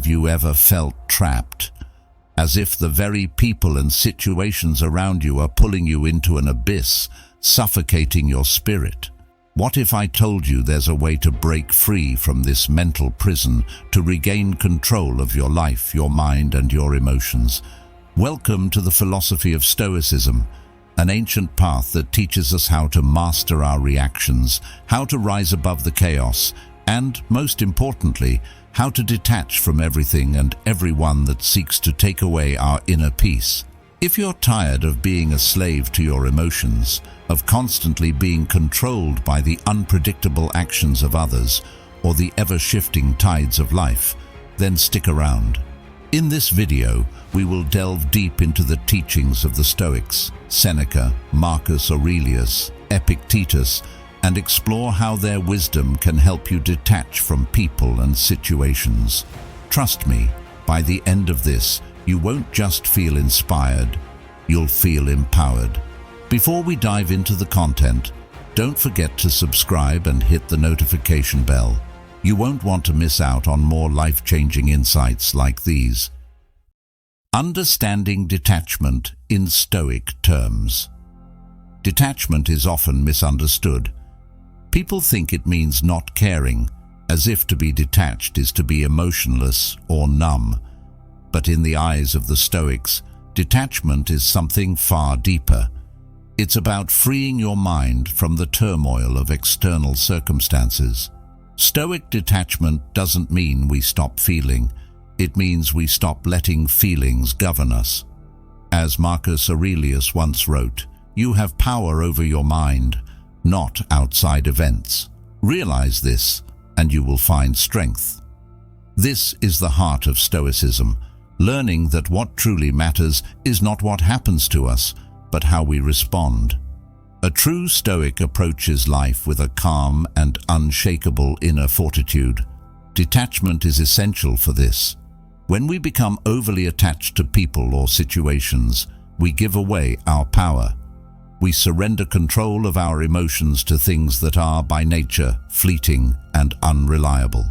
Have you ever felt trapped, as if the very people and situations around you are pulling you into an abyss, suffocating your spirit? What if I told you there's a way to break free from this mental prison, to regain control of your life, your mind, and your emotions? Welcome to the philosophy of Stoicism, an ancient path that teaches us how to master our reactions, how to rise above the chaos, and, most importantly, how to detach from everything and everyone that seeks to take away our inner peace. If you're tired of being a slave to your emotions, of constantly being controlled by the unpredictable actions of others or the ever-shifting tides of life, then stick around. In this video, we will delve deep into the teachings of the Stoics, Seneca, Marcus Aurelius, Epictetus, and explore how their wisdom can help you detach from people and situations. Trust me, by the end of this, you won't just feel inspired, you'll feel empowered. Before we dive into the content, don't forget to subscribe and hit the notification bell. You won't want to miss out on more life-changing insights like these. Understanding detachment in Stoic terms. Detachment is often misunderstood. People think it means not caring, as if to be detached is to be emotionless or numb. But in the eyes of the Stoics, detachment is something far deeper. It's about freeing your mind from the turmoil of external circumstances. Stoic detachment doesn't mean we stop feeling. It means we stop letting feelings govern us. As Marcus Aurelius once wrote, "You have power over your mind, not outside events. Realize this, and you will find strength." This is the heart of Stoicism, learning that what truly matters is not what happens to us, but how we respond. A true Stoic approaches life with a calm and unshakable inner fortitude. Detachment is essential for this. When we become overly attached to people or situations, we give away our power. We surrender control of our emotions to things that are, by nature, fleeting and unreliable.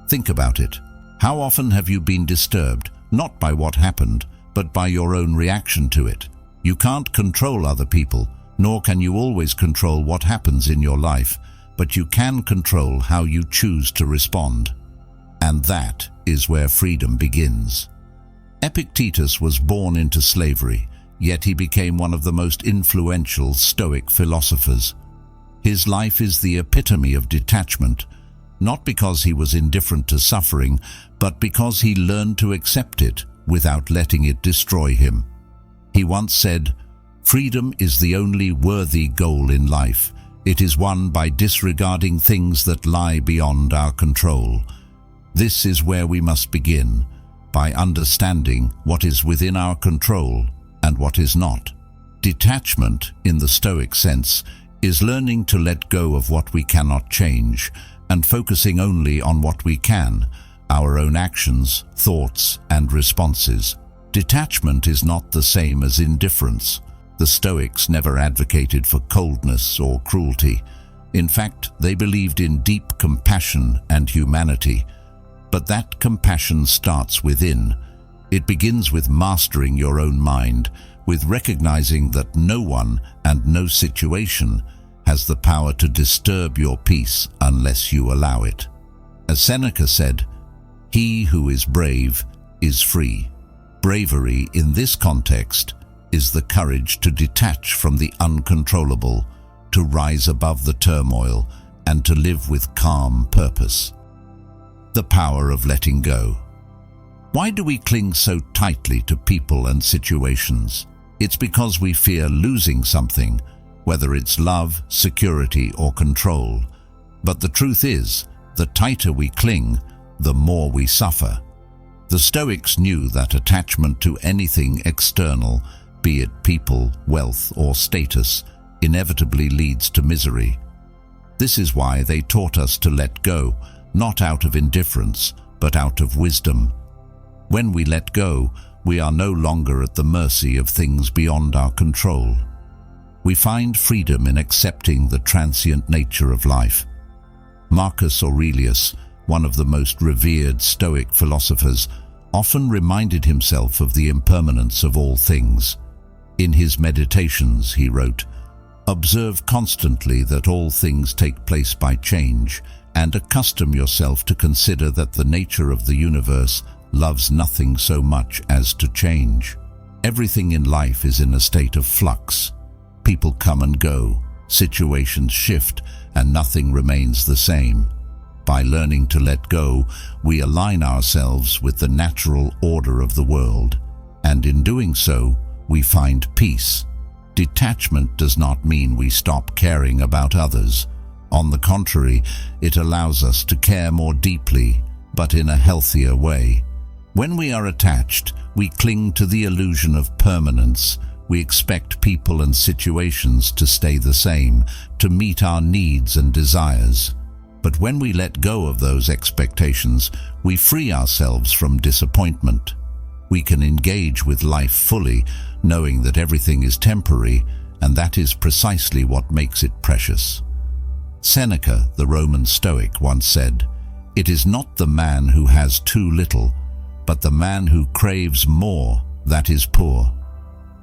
Think about it. How often have you been disturbed, not by what happened, but by your own reaction to it? You can't control other people, nor can you always control what happens in your life, but you can control how you choose to respond. And that is where freedom begins. Epictetus was born into slavery, yet he became one of the most influential Stoic philosophers. His life is the epitome of detachment, not because he was indifferent to suffering, but because he learned to accept it without letting it destroy him. He once said, "Freedom is the only worthy goal in life. It is won by disregarding things that lie beyond our control." This is where we must begin, by understanding what is within our control and what is not. Detachment, in the Stoic sense, is learning to let go of what we cannot change and focusing only on what we can, our own actions, thoughts, and responses. Detachment is not the same as indifference. The Stoics never advocated for coldness or cruelty. In fact, they believed in deep compassion and humanity. But that compassion starts within. It begins with mastering your own mind, with recognizing that no one and no situation has the power to disturb your peace unless you allow it. As Seneca said, "He who is brave is free." Bravery in this context is the courage to detach from the uncontrollable, to rise above the turmoil, and to live with calm purpose. The power of letting go. Why do we cling so tightly to people and situations? It's because we fear losing something, whether it's love, security, or control. But the truth is, the tighter we cling, the more we suffer. The Stoics knew that attachment to anything external, be it people, wealth, or status, inevitably leads to misery. This is why they taught us to let go, not out of indifference, but out of wisdom. When we let go, we are no longer at the mercy of things beyond our control. We find freedom in accepting the transient nature of life. Marcus Aurelius, one of the most revered Stoic philosophers, often reminded himself of the impermanence of all things. In his meditations, he wrote, "Observe constantly that all things take place by change, and accustom yourself to consider that the nature of the universe loves nothing so much as to change. Everything in life is in a state of flux. People come and go, situations shift, and nothing remains the same. By learning to let go, we align ourselves with the natural order of the world, and in doing so, we find peace. Detachment does not mean we stop caring about others. On the contrary, it allows us to care more deeply, but in a healthier way. When we are attached, we cling to the illusion of permanence. We expect people and situations to stay the same, to meet our needs and desires. But when we let go of those expectations, we free ourselves from disappointment. We can engage with life fully, knowing that everything is temporary, and that is precisely what makes it precious. Seneca, the Roman Stoic, once said, "It is not the man who has too little, but the man who craves more that is poor."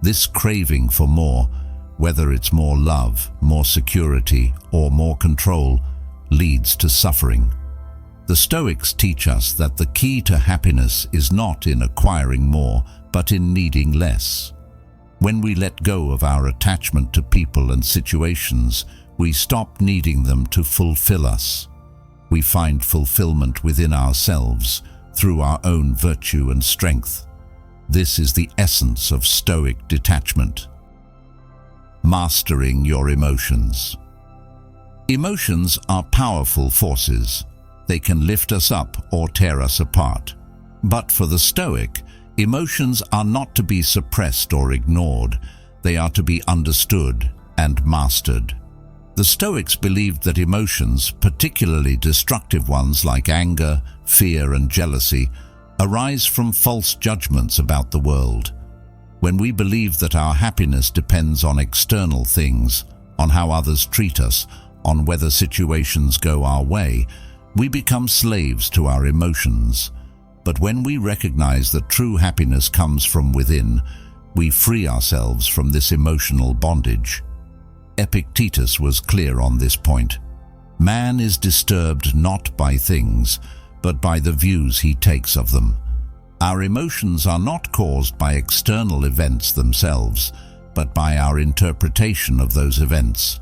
This craving for more, whether it's more love, more security, or more control, leads to suffering. The Stoics teach us that the key to happiness is not in acquiring more, but in needing less. When we let go of our attachment to people and situations, we stop needing them to fulfill us. We find fulfillment within ourselves, through our own virtue and strength. This is the essence of Stoic detachment. Mastering your emotions. Emotions are powerful forces. They can lift us up or tear us apart. But for the Stoic, emotions are not to be suppressed or ignored. They are to be understood and mastered. The Stoics believed that emotions, particularly destructive ones like anger, fear, and jealousy, arise from false judgments about the world. When we believe that our happiness depends on external things, on how others treat us, on whether situations go our way, we become slaves to our emotions. But when we recognize that true happiness comes from within, we free ourselves from this emotional bondage. Epictetus was clear on this point. Man is disturbed not by things, but by the views he takes of them. Our emotions are not caused by external events themselves, but by our interpretation of those events.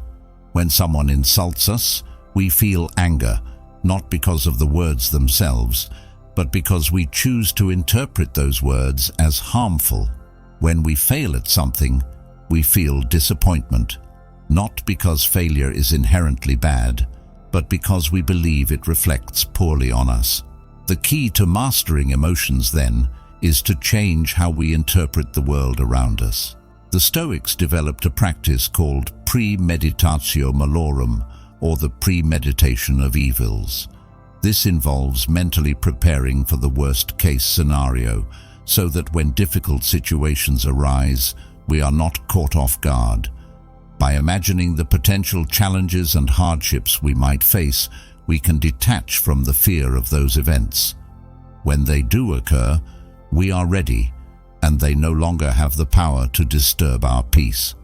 When someone insults us, we feel anger, not because of the words themselves, but because we choose to interpret those words as harmful. When we fail at something, we feel disappointment, not because failure is inherently bad, but because we believe it reflects poorly on us. The key to mastering emotions, then, is to change how we interpret the world around us. The Stoics developed a practice called premeditatio malorum, or the premeditation of evils. This involves mentally preparing for the worst-case scenario, so that when difficult situations arise, we are not caught off guard. By imagining the potential challenges and hardships we might face, we can detach from the fear of those events. When they do occur, we are ready, and they no longer have the power to disturb our peace.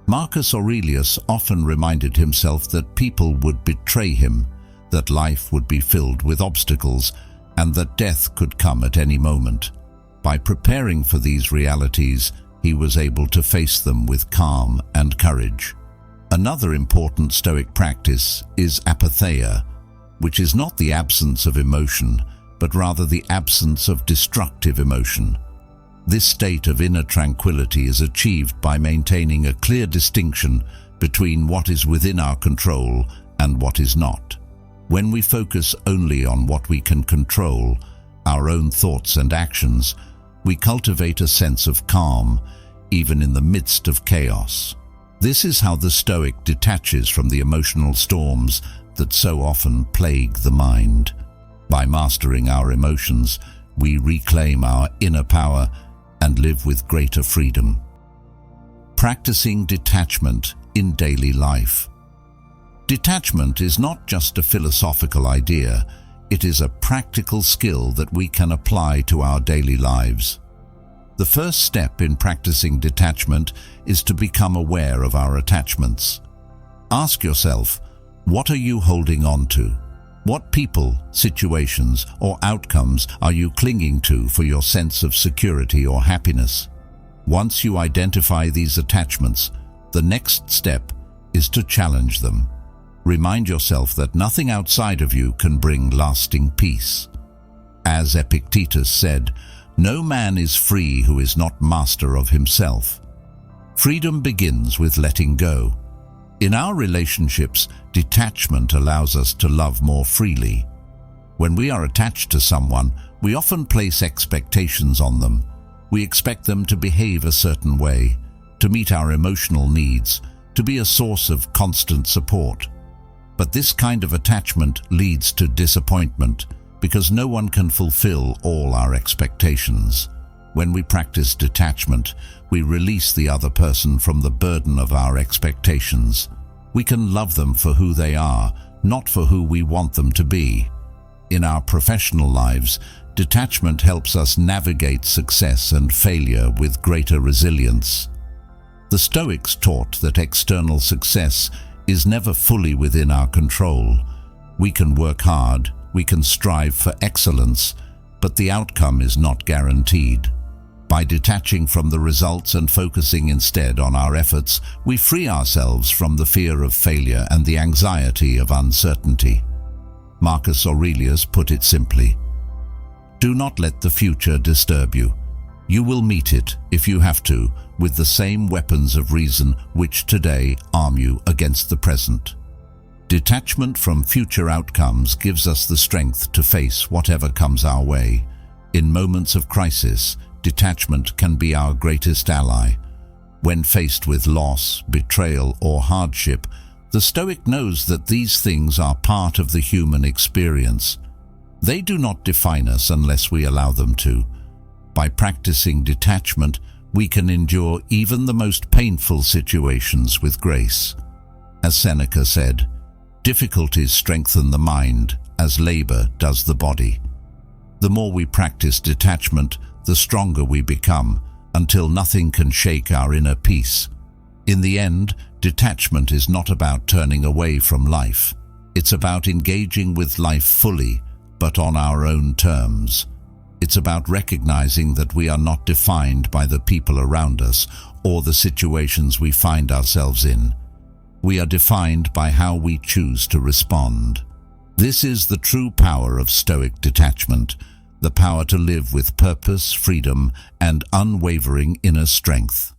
Marcus Aurelius often reminded himself that people would betray him, that life would be filled with obstacles, and that death could come at any moment. By preparing for these realities, he was able to face them with calm and courage. Another important Stoic practice is apatheia, which is not the absence of emotion, but rather the absence of destructive emotion. This state of inner tranquility is achieved by maintaining a clear distinction between what is within our control and what is not. When we focus only on what we can control, our own thoughts and actions, we cultivate a sense of calm, even in the midst of chaos. This is how the Stoic detaches from the emotional storms that so often plague the mind. By mastering our emotions, we reclaim our inner power and live with greater freedom. Practicing detachment in daily life. Detachment is not just a philosophical idea, It is a practical skill that we can apply to our daily lives. The first step in practicing detachment is to become aware of our attachments. Ask yourself, what are you holding on to? What people, situations, or outcomes are you clinging to for your sense of security or happiness? Once you identify these attachments, the next step is to challenge them. Remind yourself that nothing outside of you can bring lasting peace. As Epictetus said, "No man is free who is not master of himself." Freedom begins with letting go. In our relationships, detachment allows us to love more freely. When we are attached to someone, we often place expectations on them. We expect them to behave a certain way, to meet our emotional needs, to be a source of constant support. But this kind of attachment leads to disappointment because no one can fulfill all our expectations. When we practice detachment, we release the other person from the burden of our expectations. We can love them for who they are, not for who we want them to be. In our professional lives, detachment helps us navigate success and failure with greater resilience. The Stoics taught that external success is never fully within our control. We can work hard, we can strive for excellence, but the outcome is not guaranteed. By detaching from the results and focusing instead on our efforts, we free ourselves from the fear of failure and the anxiety of uncertainty. Marcus Aurelius put it simply, "Do not let the future disturb you. You will meet it, if you have to, with the same weapons of reason which today arm you against the present." Detachment from future outcomes gives us the strength to face whatever comes our way. In moments of crisis, detachment can be our greatest ally. When faced with loss, betrayal, or hardship, the Stoic knows that these things are part of the human experience. They do not define us unless we allow them to. By practicing detachment, we can endure even the most painful situations with grace. As Seneca said, "Difficulties strengthen the mind, as labor does the body." The more we practice detachment, the stronger we become, until nothing can shake our inner peace. In the end, detachment is not about turning away from life. It's about engaging with life fully, but on our own terms. It's about recognizing that we are not defined by the people around us or the situations we find ourselves in. We are defined by how we choose to respond. This is the true power of Stoic detachment, the power to live with purpose, freedom, and unwavering inner strength.